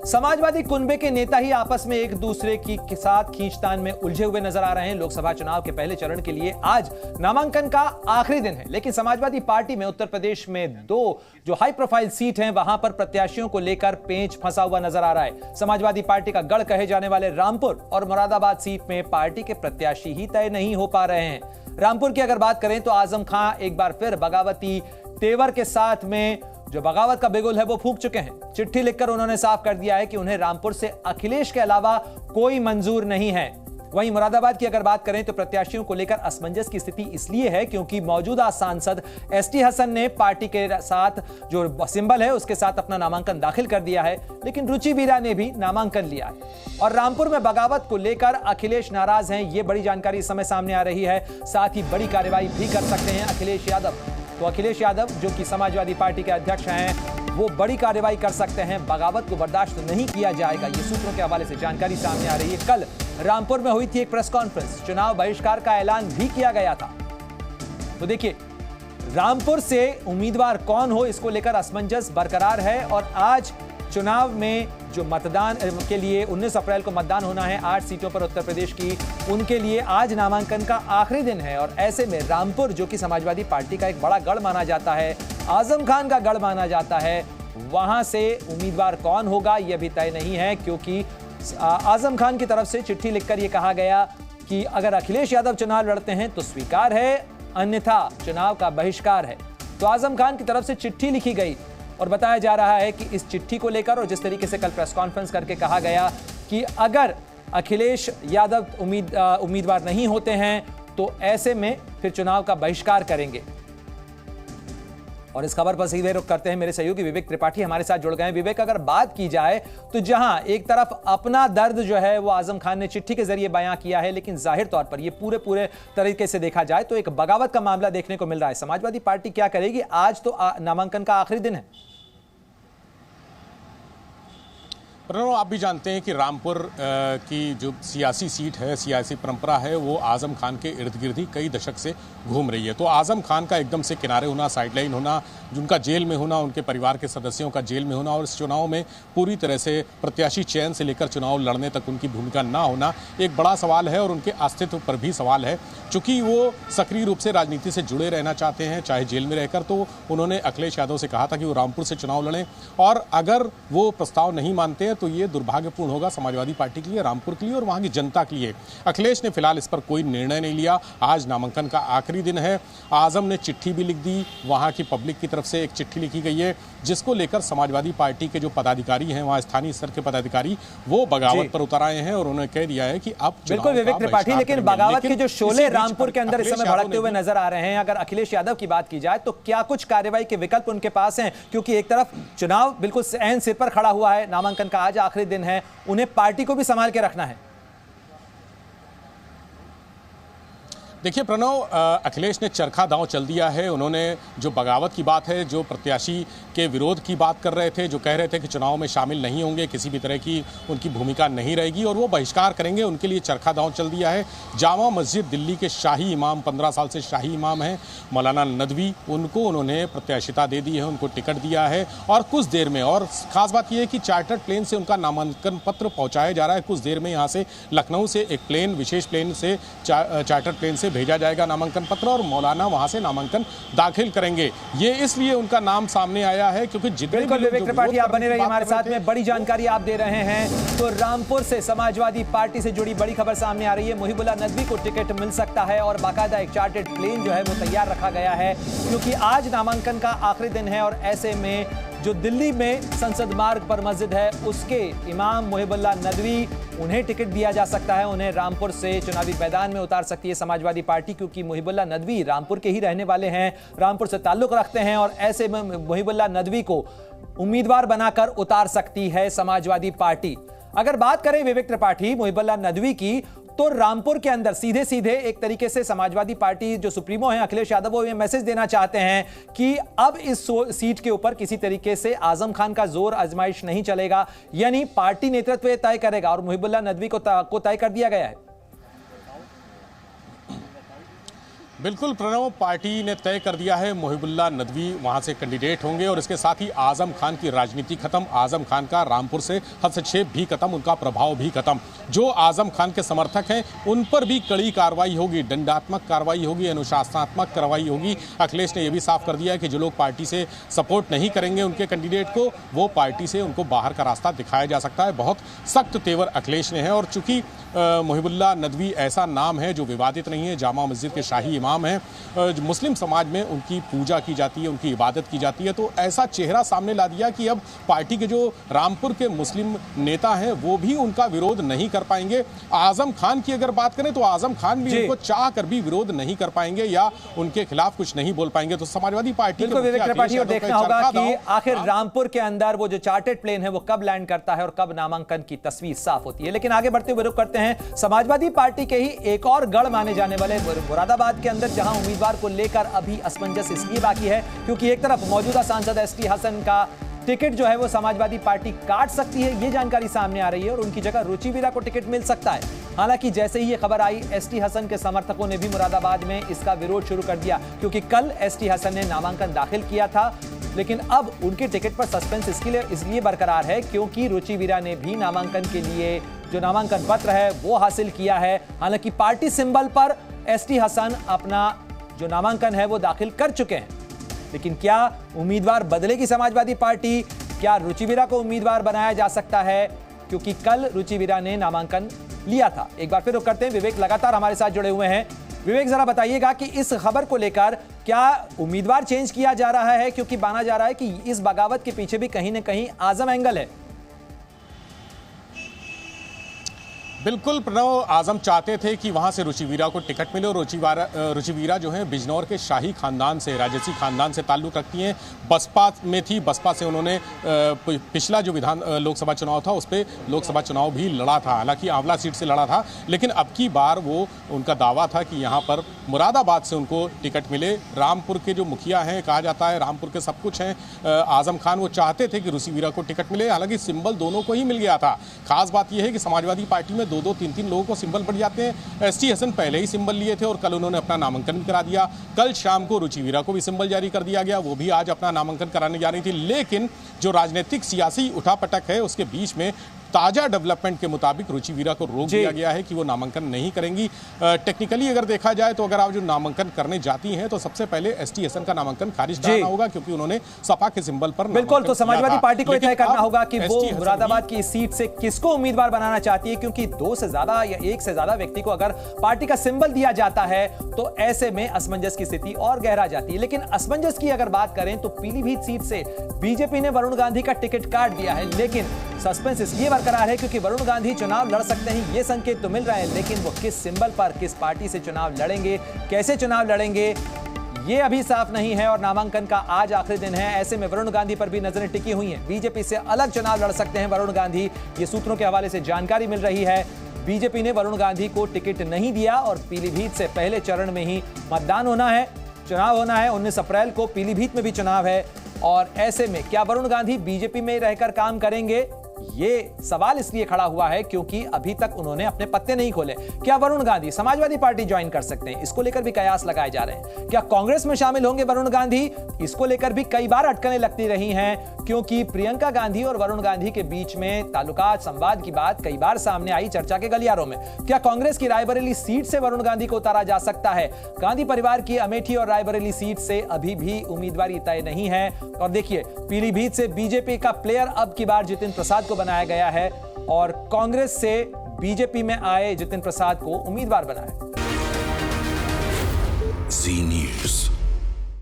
समाजवादी कुनबे के नेता ही आपस में एक दूसरे के साथ खींचतान में उलझे हुए नजर आ रहे हैं। लोकसभा चुनाव के पहले चरण के लिए आज नामांकन का आखिरी दिन है, लेकिन समाजवादी पार्टी में उत्तर प्रदेश में दो जो हाई प्रोफाइल सीट हैं वहां पर प्रत्याशियों को लेकर पेंच फंसा हुआ नजर आ रहा है। समाजवादी पार्टी का गढ़ कहे जाने वाले रामपुर और मुरादाबाद सीट में पार्टी के प्रत्याशी ही तय नहीं हो पा रहे हैं। रामपुर की अगर बात करें तो आजम खां एक बार फिर बगावती तेवर के साथ में जो बगावत का बिगुल है वो फूंक चुके हैं। चिट्ठी लिखकर उन्होंने साफ कर दिया है कि उन्हें रामपुर से अखिलेश के अलावा कोई मंजूर नहीं है। वहीं मुरादाबाद की अगर बात करें तो प्रत्याशियों को लेकर असमंजस की स्थिति इसलिए है क्योंकि मौजूदा सांसद एसटी हसन ने पार्टी के साथ जो सिंबल है उसके साथ अपना नामांकन दाखिल कर दिया है, लेकिन रुचि वीरा ने भी नामांकन लिया है। और रामपुर में बगावत को लेकर अखिलेश नाराज हैं, ये बड़ी जानकारी इस समय सामने आ रही है। साथ ही बड़ी कार्रवाई भी कर सकते हैं अखिलेश यादव। तो अखिलेश यादव जो कि समाजवादी पार्टी के अध्यक्ष हैं, वो बड़ी कार्रवाई कर सकते हैं। बगावत को बर्दाश्त नहीं किया जाएगा, ये सूत्रों के हवाले से जानकारी सामने आ रही है। कल रामपुर में हुई थी एक प्रेस कॉन्फ्रेंस, चुनाव बहिष्कार का ऐलान भी किया गया था। तो देखिए, रामपुर से उम्मीदवार कौन हो इसको लेकर असमंजस बरकरार है। और आज चुनाव में जो मतदान के लिए 19 अप्रैल को मतदान होना है 8 सीटों पर उत्तर प्रदेश की, उनके लिए आज नामांकन का आखिरी दिन है। और ऐसे में रामपुर जो कि समाजवादी पार्टी का एक बड़ा गढ़ माना जाता है, आजम खान का गढ़ माना जाता है, वहां से उम्मीदवार कौन होगा यह भी तय नहीं है, क्योंकि आजम खान की तरफ से चिट्ठी लिखकर यह कहा गया कि अगर अखिलेश यादव चुनाव लड़ते हैं तो स्वीकार है, अन्यथा चुनाव का बहिष्कार है। तो आजम खान की तरफ से चिट्ठी लिखी गई और बताया जा रहा है कि इस चिट्ठी को लेकर और जिस तरीके से कल प्रेस कॉन्फ्रेंस करके कहा गया कि अगर अखिलेश यादव उम्मीदवार नहीं होते हैं तो ऐसे में फिर चुनाव का बहिष्कार करेंगे। और इस खबर पर सीधे रुख करते हैं, मेरे सहयोगी विवेक त्रिपाठी हमारे साथ जुड़ गए हैं। विवेक, अगर बात की जाए तो जहां एक तरफ अपना दर्द जो है वो आजम खान ने चिट्ठी के जरिए बयां किया है, लेकिन जाहिर तौर पर ये पूरे तरीके से देखा जाए तो एक बगावत का मामला देखने को मिल रहा है। समाजवादी पार्टी क्या करेगी? आज तो नामांकन का आखिरी दिन है। आप भी जानते हैं कि रामपुर की जो सियासी सीट है, सियासी परंपरा है, वो आजम खान के इर्द गिर्द ही कई दशक से घूम रही है। तो आजम खान का एकदम से किनारे होना, साइडलाइन होना, उनका जेल में होना, उनके परिवार के सदस्यों का जेल में होना और इस चुनाव में पूरी तरह से प्रत्याशी चयन से लेकर चुनाव लड़ने तक उनकी भूमिका ना होना एक बड़ा सवाल है और उनके अस्तित्व पर भी सवाल है। चूंकि वो सक्रिय रूप से राजनीति से जुड़े रहना चाहते हैं, चाहे जेल में रहकर, तो उन्होंने अखिलेश यादव से कहा था कि वो रामपुर से चुनाव लड़ें और अगर वो प्रस्ताव नहीं मानते हैं तो ये दुर्भाग्यपूर्ण होगा समाजवादी पार्टी के लिए, रामपुर के लिए और वहां की जनता के लिए। अखिलेश ने फिलहाल इस पर कोई निर्णय नहीं लिया। आज नामांकन का आखिरी दिन है। आजम ने चिट्ठी भी लिख दी, वहां की पब्लिक की तरफ से एक चिट्ठी लिखी गई है जिसको लेकर समाजवादी पार्टी के जो पदाधिकारी हैं, वहां स्थानीय स्तर के पदाधिकारी, वो बगावत पर उतर आए हैं और उन्होंने कह दिया है कि अब बिल्कुल विवेक त्रिपाठी, लेकिन बगावत के जो शोले रामपुर के अंदर इस समय भड़कते हुए नजर आ रहे हैं, अगर अखिलेश यादव की बात की जाए तो क्या कुछ कार्रवाई के विकल्प उनके पास हैं? क्योंकि एक तरफ चुनाव बिल्कुल ऐन सिर पर खड़ा हुआ है, नामांकन का आज आखिरी दिन है, उन्हें पार्टी को भी संभाल के रखना है। देखिए प्रणव, अखिलेश ने चरखा दांव चल दिया है। उन्होंने जो बगावत की बात है, जो प्रत्याशी के विरोध की बात कर रहे थे, जो कह रहे थे कि चुनाव में शामिल नहीं होंगे, किसी भी तरह की उनकी भूमिका नहीं रहेगी और वो बहिष्कार करेंगे, उनके लिए चरखा दांव चल दिया है। जामा मस्जिद दिल्ली के शाही इमाम, 15 साल से शाही इमाम हैं मौलाना नदवी, उनको उन्होंने प्रत्याशिता दे दी है, उनको टिकट दिया है और कुछ देर में, और खास बात यह है कि चार्टर्ड प्लेन से उनका नामांकन पत्र पहुँचाया जा रहा है। कुछ देर में यहाँ से लखनऊ से एक प्लेन, विशेष प्लेन से चार्टर्ड प्लेन से भेजा जाएगा नामांकन पत्र और मौलाना वहां से नामांकन दाखिल करेंगे। ये इसलिए उनका नाम सामने आया है क्योंकि बिल्कुल विवेक त्रिपाठी, आप बने रहिए हमारे साथ में, बड़ी जानकारी आप दे रहे हैं। तो रामपुर से समाजवादी पार्टी से जुड़ी बड़ी खबर सामने आ रही है। मुहिबुल्लाह नदवी को टिकट मिल सकता है और बाकायदा एक चार्टर्ड प्लेन जो है वो तैयार रखा गया है, क्योंकि आज नामांकन का आखिरी दिन है। और ऐसे में जो दिल्ली में संसद मार्ग पर मस्जिद है उसके इमाम मुहिबुल्लाह नदवी, उन्हें टिकट दिया जा सकता है, उन्हें रामपुर से चुनावी मैदान में उतार सकती है समाजवादी पार्टी, क्योंकि मुहिबुल्लाह नदवी रामपुर के ही रहने वाले हैं, रामपुर से ताल्लुक रखते हैं और ऐसे में मुहिबुल्लाह नदवी को उम्मीदवार बनाकर उतार सकती है समाजवादी पार्टी। अगर बात करें विवेक त्रिपाठी मुहिबुल्लाह नदवी की, तो रामपुर के अंदर सीधे सीधे एक तरीके से समाजवादी पार्टी जो सुप्रीमो हैं अखिलेश यादव, वो ये मैसेज देना चाहते हैं कि अब इस सीट के ऊपर किसी तरीके से आजम खान का जोर आजमाइश नहीं चलेगा, यानी पार्टी नेतृत्व तय करेगा और मुहिबुल्लाह नदवी को तय कर दिया गया है। बिल्कुल प्रणव, पार्टी ने तय कर दिया है मोहिबुल्लाह नदवी वहां से कैंडिडेट होंगे और इसके साथ ही आजम खान की राजनीति खत्म, आजम खान का रामपुर से हस्तक्षेप भी खत्म, उनका प्रभाव भी खत्म। जो आजम खान के समर्थक हैं उन पर भी कड़ी कार्रवाई होगी, दंडात्मक कार्रवाई होगी, अनुशासनात्मक कार्रवाई होगी। अखिलेश ने यह भी साफ कर दिया है कि जो लोग पार्टी से सपोर्ट नहीं करेंगे उनके कैंडिडेट को, वो पार्टी से उनको बाहर का रास्ता दिखाया जा सकता है। बहुत सख्त तेवर अखिलेश ने है और चूंकि मोहिबुल्लाह नदवी ऐसा नाम है जो विवादित नहीं है, जामा मस्जिद के शाही इमाम है, मुस्लिम समाज में उनकी पूजा की जाती है, उनकी इबादत की जाती है, तो ऐसा चेहरा सामने ला दिया कि अब पार्टी के जो रामपुर के मुस्लिम नेता हैं वो भी उनका विरोध नहीं कर पाएंगे। आजम खान की अगर बात करें तो आजम खान भी उनको चाह कर भी विरोध नहीं कर पाएंगे या उनके खिलाफ कुछ नहीं बोल पाएंगे। तो समाजवादी पार्टी को विवेक त्रिपाठी देखना होगा कि आखिर रामपुर के अंदर वो जो चार्टर्ड प्लेन है वो कब लैंड करता है और कब नामांकन की तस्वीर साफ होती है। लेकिन आगे बढ़ते हुए रुख करते हैं समाजवादी पार्टी के ही एक और गढ़ माने जाने वाले मुरादाबाद के अंदर, जहां उम्मीदवार को लेकर अभी असमंजस इसलिए बाकी है क्योंकि एक तरफ मौजूदा सांसद एसटी हसन का टिकट जो है वो समाजवादी पार्टी काट सकती है, ये जानकारी सामने आ रही है और उनकी जगह रुचि वीरा को टिकट मिल सकता है। हालांकि जैसे ही ये खबर आई, एसटी हसन के समर्थकों ने भी मुरादाबाद में इसका विरोध शुरू कर दिया क्योंकि कल एसटी हसन ने नामांकन दाखिल किया था, लेकिन अब उनके टिकट पर सस्पेंस इसलिए बरकरार है क्योंकि रुचि वीरा ने भी नामांकन के लिए जो नामांकन पत्र है वो हासिल किया है। हालांकि पार्टी सिंबल पर एसटी हसन अपना जो नामांकन है वो दाखिल कर चुके हैं, लेकिन क्या उम्मीदवार बदलेगी समाजवादी पार्टी? क्या रुचि वीरा को उम्मीदवार बनाया जा सकता है? क्योंकि कल रुचि वीरा ने नामांकन लिया था। एक बार फिर रुक करते हैं, विवेक लगातार हमारे साथ जुड़े हुए हैं। विवेक, जरा बताइएगा कि इस खबर को लेकर क्या उम्मीदवार चेंज किया जा रहा है, क्योंकि माना जा रहा है कि इस बगावत के पीछे भी कहीं ना कहीं आजम एंगल है। बिल्कुल प्रणव, आजम चाहते थे कि वहां से रुचि वीरा को टिकट मिले और रुचि वीरा जो है बिजनौर के शाही खानदान से, राजसी खानदान से ताल्लुक रखती हैं। बसपा में थी, बसपा से उन्होंने पिछला जो लोकसभा चुनाव था उस पर लोकसभा चुनाव भी लड़ा था, हालांकि आंवला सीट से लड़ा था, लेकिन अब की बार वो उनका दावा था कि यहाँ पर मुरादाबाद से उनको टिकट मिले। रामपुर के जो मुखिया हैं, कहा जाता है रामपुर के सब कुछ हैं, आजम खान, वो चाहते थे कि रुचि वीरा को टिकट मिले। हालांकि सिंबल दोनों को ही मिल गया था। खास बात यह है कि समाजवादी पार्टी में दो तीन लोगों को सिंबल पड़ जाते हैं। एसटी हसन पहले ही सिंबल लिए थे और कल उन्होंने अपना नामांकन भी करा दिया। कल शाम को रुचि वीरा को भी सिंबल जारी कर दिया गया, वो भी आज अपना नामांकन कराने जा रही थी। लेकिन जो राजनीतिक सियासी उठापटक है उसके बीच में ताजा डेवलपमेंट के मुताबिक रुचि वीरा को रोक दिया गया है कि वो नामांकन नहीं करेंगी। टेक्निकली अगर देखा जाए तो अगर आप जो नामांकन करने जाती हैं तो सबसे पहले एसटी हसन का नामांकन खारिज कराना होगा क्योंकि उन्होंने सपा के सिंबल पर बिल्कुल। तो समाजवादी पार्टी को तय करना होगा कि वो मुरादाबाद की सीट से किसको उम्मीदवार बनाना चाहती है, क्योंकि दो से ज्यादा या एक से ज्यादा व्यक्ति को अगर पार्टी का सिंबल दिया जाता है तो ऐसे में असमंजस की स्थिति और गहरा जाती है। लेकिन असमंजस की अगर बात करें तो पीलीभीत सीट से बीजेपी ने वरुण गांधी का टिकट काट दिया है, लेकिन सस्पेंस इसलिए बरकरार है क्योंकि वरुण गांधी चुनाव लड़ सकते हैं, ये संकेत तो मिल रहा है, लेकिन वो किस सिंबल पर, किस पार्टी से चुनाव लड़ेंगे, कैसे चुनाव लड़ेंगे, ये अभी साफ नहीं है। और नामांकन का आज आखिरी दिन है, ऐसे में वरुण गांधी पर भी नजरें टिकी हुई हैं। बीजेपी से अलग चुनाव लड़ सकते हैं वरुण गांधी, ये सूत्रों के हवाले से जानकारी मिल रही है। बीजेपी ने वरुण गांधी को टिकट नहीं दिया और पीलीभीत से पहले चरण में ही मतदान होना है, चुनाव होना है। 19 अप्रैल को पीलीभीत में भी चुनाव है और ऐसे में क्या वरुण गांधी बीजेपी में रहकर काम करेंगे, ये सवाल इसलिए खड़ा हुआ है क्योंकि अभी तक उन्होंने अपने पत्ते नहीं खोले। क्या वरुण गांधी समाजवादी पार्टी ज्वाइन कर सकते हैं, इसको लेकर भी कयास लगाए जा रहे हैं। क्या कांग्रेस में शामिल होंगे वरुण गांधी, इसको लेकर भी कई बार अटकलें लगती रही हैं क्योंकि प्रियंका गांधी और वरुण गांधी के बीच में ताल्लुकात, संवाद की बात कई बार सामने आई चर्चा के गलियारों में। क्या कांग्रेस की रायबरेली सीट से वरुण गांधी को उतारा जा सकता है? गांधी परिवार की अमेठी और रायबरेली सीट से अभी भी उम्मीदवारी तय नहीं है। और देखिए, पीलीभीत से बीजेपी का प्लेयर अब की बार जितिन प्रसाद को बनाया गया है और कांग्रेस से बीजेपी में आए जितिन प्रसाद को उम्मीदवार बनाया। जी न्यूज़।